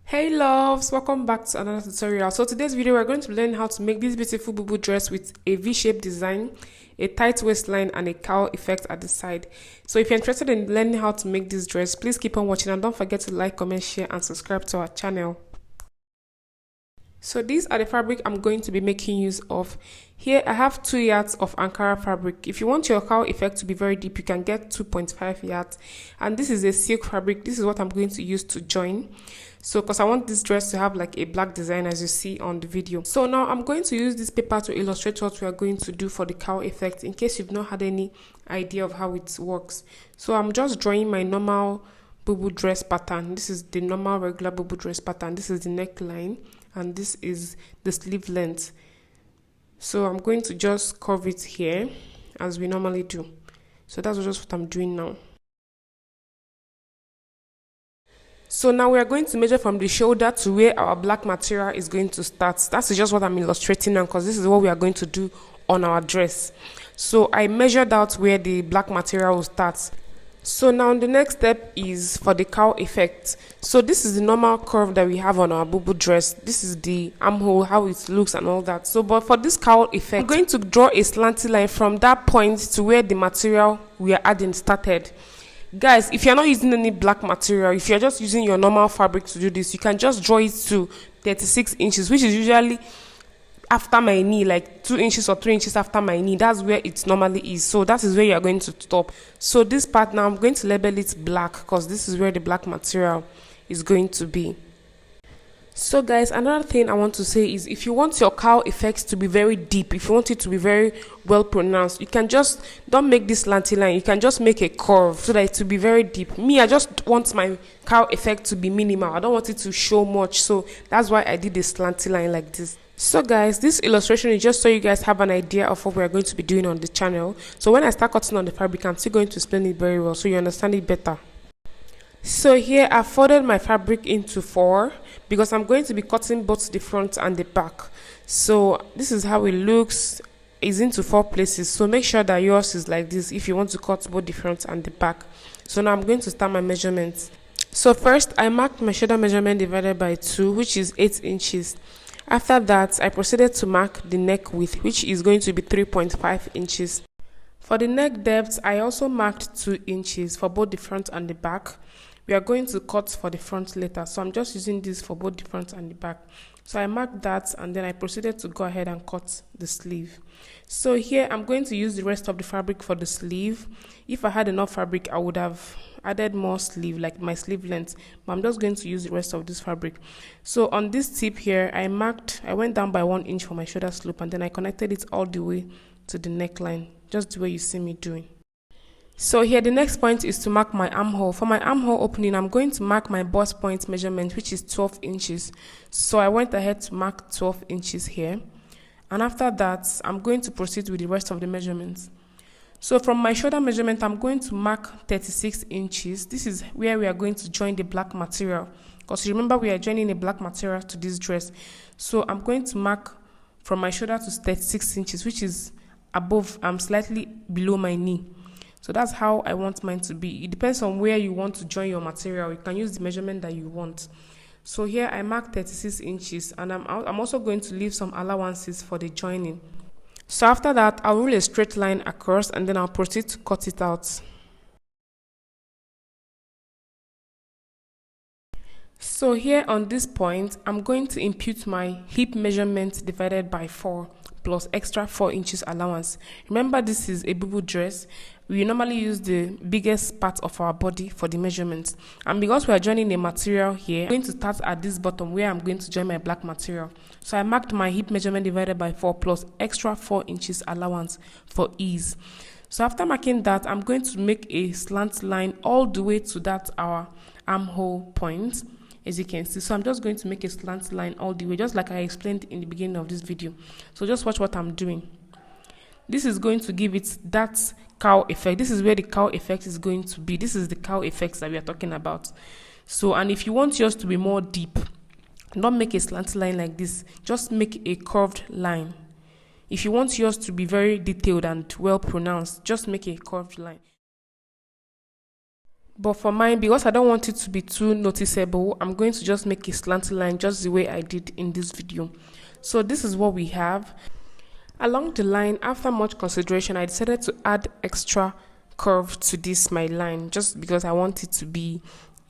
Hey loves, welcome back to another tutorial. So today's video we're going to learn how to make this beautiful bubu dress with a V-shaped design, a tight waistline and a cowl effect at the side. So if you're interested in learning how to make this dress, please keep on watching and don't forget to like, comment, share and subscribe to our channel. So these are the fabric I'm going to be making use of. Here I have 2 yards of Ankara fabric. If you want your cowl effect to be very deep, you can get 2.5 yards. And this is a silk fabric. This is what I'm going to use to join. So because I want this dress to have like a black design as you see on the video. So now I'm going to use this paper to illustrate what we are going to do for the cowl effect in case you've not had any idea of how it works. So I'm just drawing my normal bubu dress pattern. This is the normal regular bubu dress pattern. This is the neckline and this is the sleeve length. So I'm going to just curve it here as we normally do. So that's just what I'm doing now. So now we are going to measure from the shoulder to where our black material is going to start. That's just what I'm illustrating now because this is what we are going to do on our dress. So I measured out where the black material will start. So now the next step is for the cowl effect. So this is the normal curve that we have on our bubu dress. This is the armhole, how it looks and all that. So but for this cowl effect, I'm going to draw a slanty line from that point to where the material we are adding started. Guys, if you're not using any black material, if you're just using your normal fabric to do this, you can just draw it to 36 inches, which is usually after my knee, like 2 inches or 3 inches after my knee. That's where it normally is. So that is where you're going to stop. So this part now, I'm going to label it black because this is where the black material is going to be. So guys, another thing I want to say is if you want your cowl effects to be very deep, if you want it to be very well pronounced, you can just don't make this slanty line, you can just make a curve so that it will be very deep. Me, I just want my cowl effect to be minimal. I don't want it to show much, so that's why I did a slanty line like this. So guys, this illustration is just so you guys have an idea of what we are going to be doing on the channel. So when I start cutting on the fabric, I'm still going to explain it very well so you understand it better. So here I folded my fabric into 4 because I'm going to be cutting both the front and the back. So this is how it looks. It's into 4 places. So make sure that yours is like this if you want to cut both the front and the back. So now I'm going to start my measurements. So first I marked my shoulder measurement divided by 2, which is 8 inches. After that I proceeded to mark the neck width, which is going to be 3.5 inches. For the neck depth I also marked 2 inches for both the front and the back. We are going to cut for the front later, so I'm just using this for both the front and the back. So I marked that and then I proceeded to go ahead and cut the sleeve. So here I'm going to use the rest of the fabric for the sleeve. If I had enough fabric, I would have added more sleeve, like my sleeve length, but I'm just going to use the rest of this fabric. So on this tip here, I went down by 1 inch for my shoulder slope and then I connected it all the way to the neckline, just the way you see me doing. So here the next point is to mark my armhole. For my armhole opening, I'm going to mark my bust point measurement, which is 12 inches. So I went ahead to mark 12 inches here. And after that, I'm going to proceed with the rest of the measurements. So from my shoulder measurement, I'm going to mark 36 inches. This is where we are going to join the black material. Because remember, we are joining a black material to this dress. So I'm going to mark from my shoulder to 36 inches, which is above, slightly below my knee. So that's how I want mine to be. It depends on where you want to join your material. You can use the measurement that you want. So here I marked 36 inches and I'm also going to leave some allowances for the joining. So after that, I'll rule a straight line across and then I'll proceed to cut it out. So here on this point, I'm going to impute my hip measurement divided by 4 plus extra 4 inches allowance. Remember, this is a bubu dress. We normally use the biggest part of our body for the measurements. And because we are joining a material here, I'm going to start at this bottom where I'm going to join my black material. So I marked my hip measurement divided by 4 plus extra 4 inches allowance for ease. So after marking that, I'm going to make a slant line all the way to that our armhole point, as you can see. So I'm just going to make a slant line all the way, just like I explained in the beginning of this video. So just watch what I'm doing. This is going to give it that cowl effect. This is where the cowl effect is going to be. This is the cowl effects that we are talking about. So, and if you want yours to be more deep, don't make a slant line like this. Just make a curved line. If you want yours to be very detailed and well pronounced, just make a curved line. But for mine, because I don't want it to be too noticeable, I'm going to just make a slanted line just the way I did in this video. So this is what we have. Along the line, after much consideration, I decided to add extra curve to this my line just because I want it to be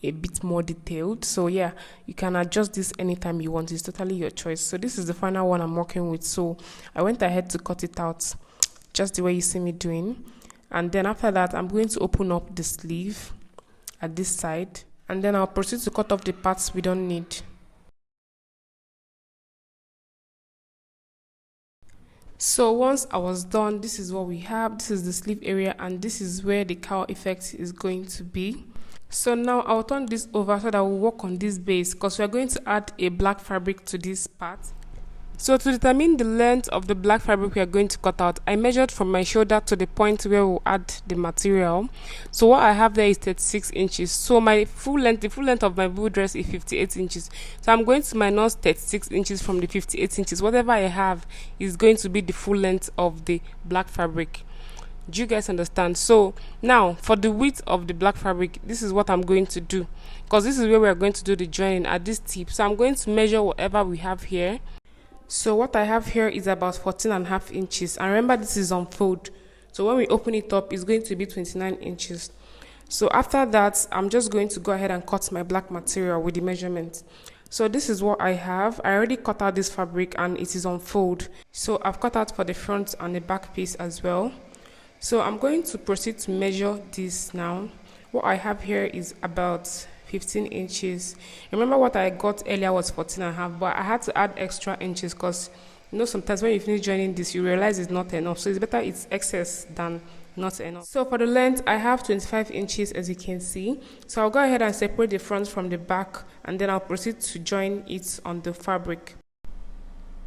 a bit more detailed. So yeah, you can adjust this anytime you want. It's totally your choice. So this is the final one I'm working with. So I went ahead to cut it out just the way you see me doing. And then after that, I'm going to open up the sleeve at this side, and then I'll proceed to cut off the parts we don't need. So once I was done, this is what we have. This is the sleeve area, and this is where the cowl effect is going to be. So now I'll turn this over so that we'll work on this base, because we're going to add a black fabric to this part. So to determine the length of the black fabric we are going to cut out, I measured from my shoulder to the point where we'll add the material. So what I have there is 36 inches. So my full length, the full length of my blue dress is 58 inches. So I'm going to minus 36 inches from the 58 inches. Whatever I have is going to be the full length of the black fabric. Do you guys understand? So now for the width of the black fabric, this is what I'm going to do, because this is where we're going to do the joining at this tip. So I'm going to measure whatever we have here. So what I have here is about 14.5 inches, and remember this is on fold, so when we open it up it's going to be 29 inches. So after that, I'm just going to go ahead and cut my black material with the measurement. So this is what I have. I already cut out this fabric and it is on fold, so I've cut out for the front and the back piece as well. So I'm going to proceed to measure this now. What I have here is about 15 inches. Remember what I got earlier was 14.5, but I had to add extra inches because you know sometimes when you finish joining this you realize it's not enough, so it's better it's excess than not enough. So for the length, I have 25 inches as you can see. So I'll go ahead and separate the front from the back, and then I'll proceed to join it on the fabric.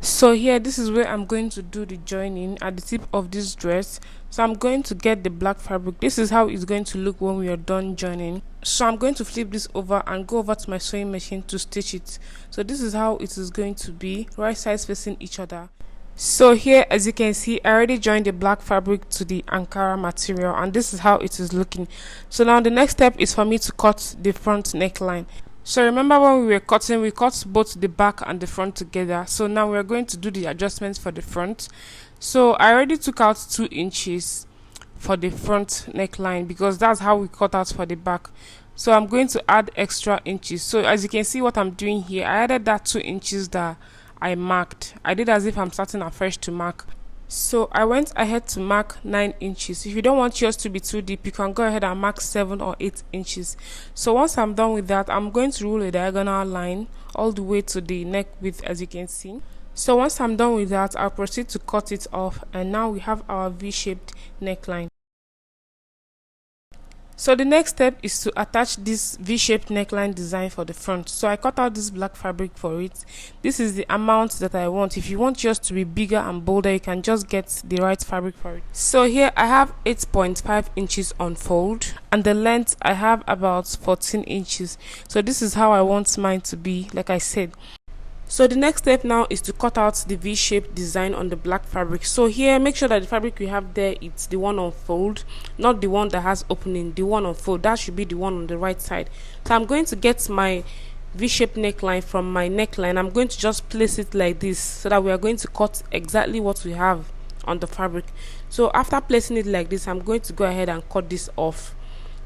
So here, this is where I'm going to do the joining at the tip of this dress. So I'm going to get the black fabric. This is how it's going to look when we are done joining. So I'm going to flip this over and go over to my sewing machine to stitch it. So this is how it is going to be, right sides facing each other. So here, as you can see, I already joined the black fabric to the Ankara material, and this is how it is looking. So now the next step is for me to cut the front neckline. So remember when we were cutting, we cut both the back and the front together. So now we're going to do the adjustments for the front. So I already took out 2 inches for the front neckline because that's how we cut out for the back. So I'm going to add extra inches. So as you can see what I'm doing here, I added that 2 inches that I marked. I did as if I'm starting afresh to mark. So I went ahead to mark 9 inches. If you don't want yours to be too deep, you can go ahead and mark 7 or 8 inches. So once I'm done with that, I'm going to rule a diagonal line all the way to the neck width, as you can see. So once I'm done with that, I'll proceed to cut it off, and now we have our V-shaped neckline. So the next step is to attach this V-shaped neckline design for the front. So I cut out this black fabric for it. This is the amount that I want. If you want yours to be bigger and bolder, you can just get the right fabric for it. So here I have 8.5 inches on fold, and the length I have about 14 inches. So this is how I want mine to be, like I said. So the next step now is to cut out the V-shaped design on the black fabric. So here, make sure that the fabric you have there, it's the one on fold, not the one that has opening, the one on fold. That should be the one on the right side. So I'm going to get my V-shaped neckline from my neckline. I'm going to just place it like this so that we are going to cut exactly what we have on the fabric. So after placing it like this, I'm going to go ahead and cut this off.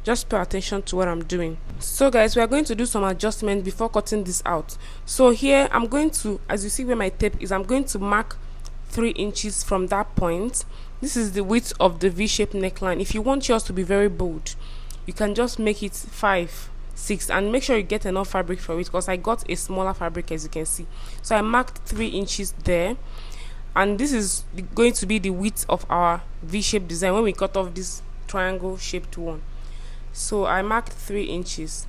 Just pay attention to what I'm doing. So guys, we are going to do some adjustments before cutting this out. So here I'm going to, as you see where my tape is, I'm going to mark 3 inches from that point. This is the width of the V-shaped neckline. If you want yours to be very bold, you can just make it 5, 6, and make sure you get enough fabric for it, because I got a smaller fabric, as you can see. So I marked 3 inches there, and this is going to be the width of our V-shaped design when we cut off this triangle shaped one. So I marked 3 inches,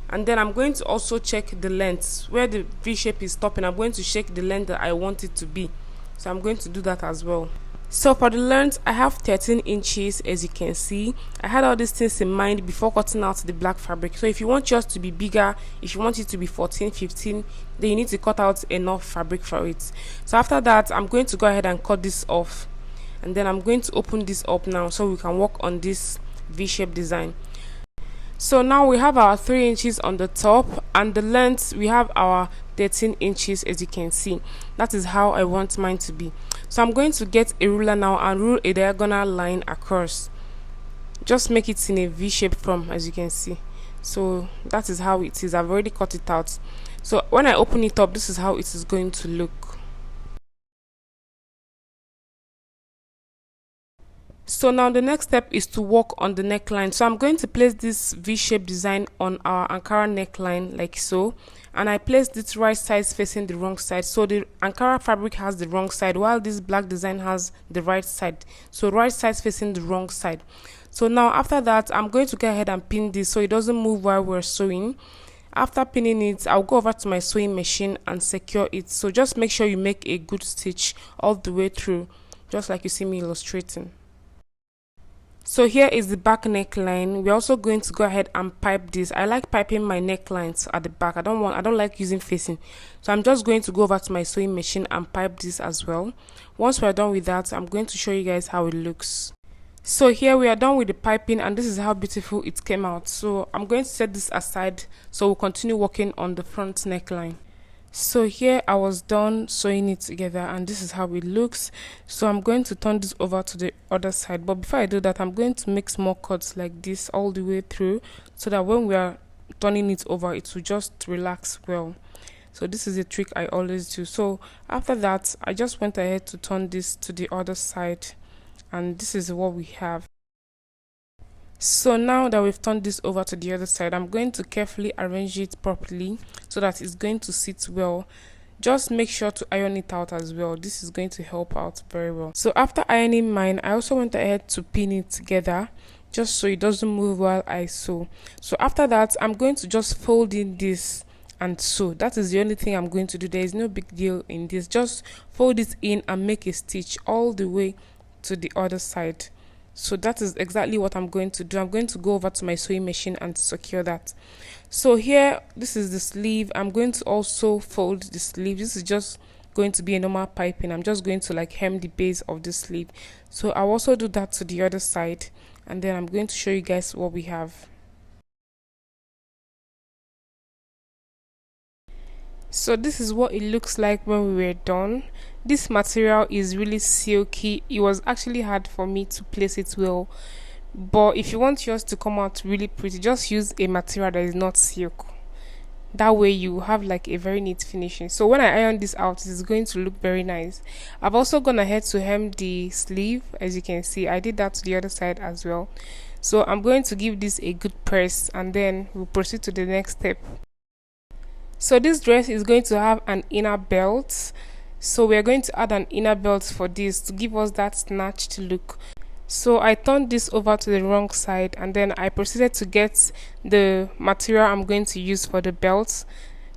and then I'm going to also check the length where the V shape is stopping. I'm going to check the length that I want it to be, so I'm going to do that as well. So for the length, I have 13 inches, as you can see. I had all these things in mind before cutting out the black fabric. So if you want yours to be bigger, if you want it to be 14, 15, then you need to cut out enough fabric for it. So after that, I'm going to go ahead and cut this off, and then I'm going to open this up now so we can work on this V-shaped design. So now we have our 3 inches on the top, and the length we have our 13 inches, as you can see. That is how I want mine to be. So I'm going to get a ruler now and rule a diagonal line across. Just make it in a V shape form, as you can see. So that is how it is. I've already cut it out. So when I open it up, this is how it is going to look. So now the next step is to work on the neckline. So I'm going to place this V-shaped design on our Ankara neckline like so, and I placed it right side facing the wrong side. So the Ankara fabric has the wrong side while this black design has the right side. So right side facing the wrong side. So now after that, I'm going to go ahead and pin this so it doesn't move while we're sewing. After pinning it, I'll go over to my sewing machine and secure it. So just make sure you make a good stitch all the way through, just like you see me illustrating. So here is the back neckline. We're also going to go ahead and pipe this. I like piping my necklines at the back. I don't like using facing. So I'm just going to go over to my sewing machine and pipe this as well. Once we're done with that, I'm going to show you guys how it looks. So here we are done with the piping, and this is how beautiful it came out. So I'm going to set this aside, so we'll continue working on the front neckline. So here I was done sewing it together, and this is how it looks. So I'm going to turn this over to the other side, but before I do that, I'm going to make small cuts like this all the way through, so that when we are turning it over, it will just relax well. So this is a trick I always do. So after that, I just went ahead to turn this to the other side, and this is what we have. So now that we've turned this over to the other side, I'm going to carefully arrange it properly so that it's going to sit well. Just make sure to iron it out as well. This is going to help out very well. So after ironing mine, I also went ahead to pin it together just so it doesn't move while I sew. So after that, I'm going to just fold in this and sew. That is the only thing I'm going to do. There is no big deal in this. Just fold it in and make a stitch all the way to the other side. So that is exactly what I'm going to do. I'm going to go over to my sewing machine and secure that. So here, this is the sleeve. I'm going to also fold the sleeve. This is just going to be a normal piping. I'm just going to like hem the base of the sleeve. So I'll also do that to the other side, and then I'm going to show you guys what we have. So this is what it looks like when we were done. This material is really silky. It was actually hard for me to place it well, but if you want yours to come out really pretty, just use a material that is not silk. That way you have like a very neat finishing. So when I iron this out, it's going to look very nice. I've also gone ahead to hem the sleeve. As you can see, I did that to the other side as well. So I'm going to give this a good press, and then we'll proceed to the next step. So this dress is going to have an inner belt. So we're going to add an inner belt for this to give us that snatched look. So I turned this over to the wrong side, and then I proceeded to get the material I'm going to use for the belt.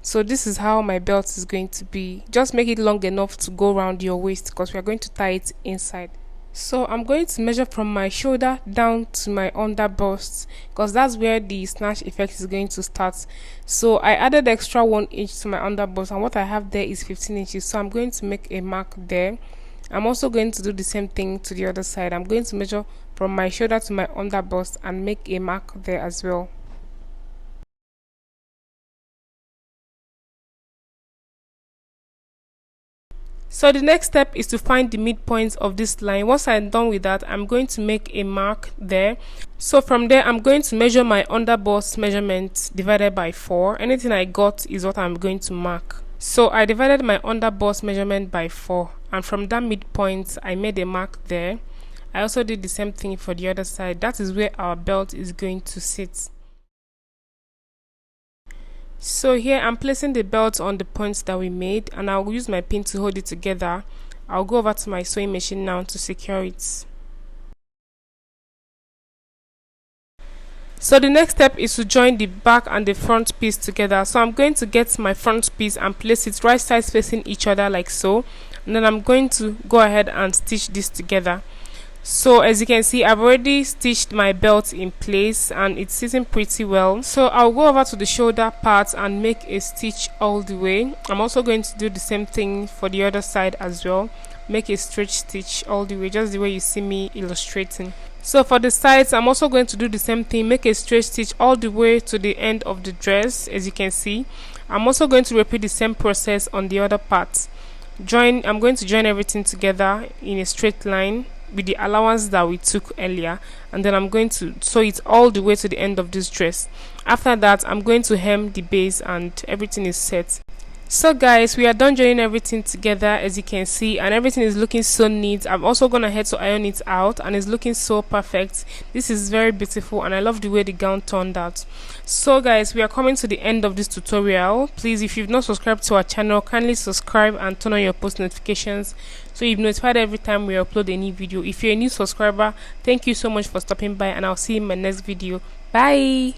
So this is how my belt is going to be. Just make it long enough to go around your waist, because we're going to tie it inside. So I'm going to measure from my shoulder down to my under bust, because that's where the snatch effect is going to start. So I added extra 1 inch to my under bust, and what I have there is 15 inches. So I'm going to make a mark there. I'm also going to do the same thing to the other side. I'm going to measure from my shoulder to my under bust and make a mark there as well. So the next step is to find the midpoint of this line. Once I'm done with that, I'm going to make a mark there. So from there, I'm going to measure my under bust measurement divided by 4. Anything I got is what I'm going to mark. So I divided my under bust measurement by 4, and from that midpoint, I made a mark there. I also did the same thing for the other side. That is where our belt is going to sit. So here I'm placing the belt on the points that we made, and I'll use my pin to hold it together. I'll go over to my sewing machine now to secure it. So the next step is to join the back and the front piece together. So I'm going to get my front piece and place it right sides facing each other like so, and then I'm going to go ahead and stitch this together. So as you can see, I've already stitched my belt in place and it's sitting pretty well. So I'll go over to the shoulder part and make a stitch all the way. I'm also going to do the same thing for the other side as well. make a straight stitch all the way, just the way you see me illustrating. So for the sides, I'm also going to do the same thing, make a straight stitch all the way to the end of the dress. As you can see, I'm also going to repeat the same process on the other part. I'm going to join everything together in a straight line with the allowance that we took earlier, and then I'm going to sew it all the way to the end of this dress. After that, I'm going to hem the base and everything is set. So guys, we are done joining everything together, as you can see, and everything is looking so neat. I'm also gonna head to iron it out, and it's looking so perfect. This is very beautiful and I love the way the gown turned out. So guys, we are coming to the end of this tutorial. Please, if you've not subscribed to our channel, kindly subscribe and turn on your post notifications so you're notified every time we upload a new video. If you're a new subscriber, thank you so much for stopping by, and I'll see you in my next video. Bye.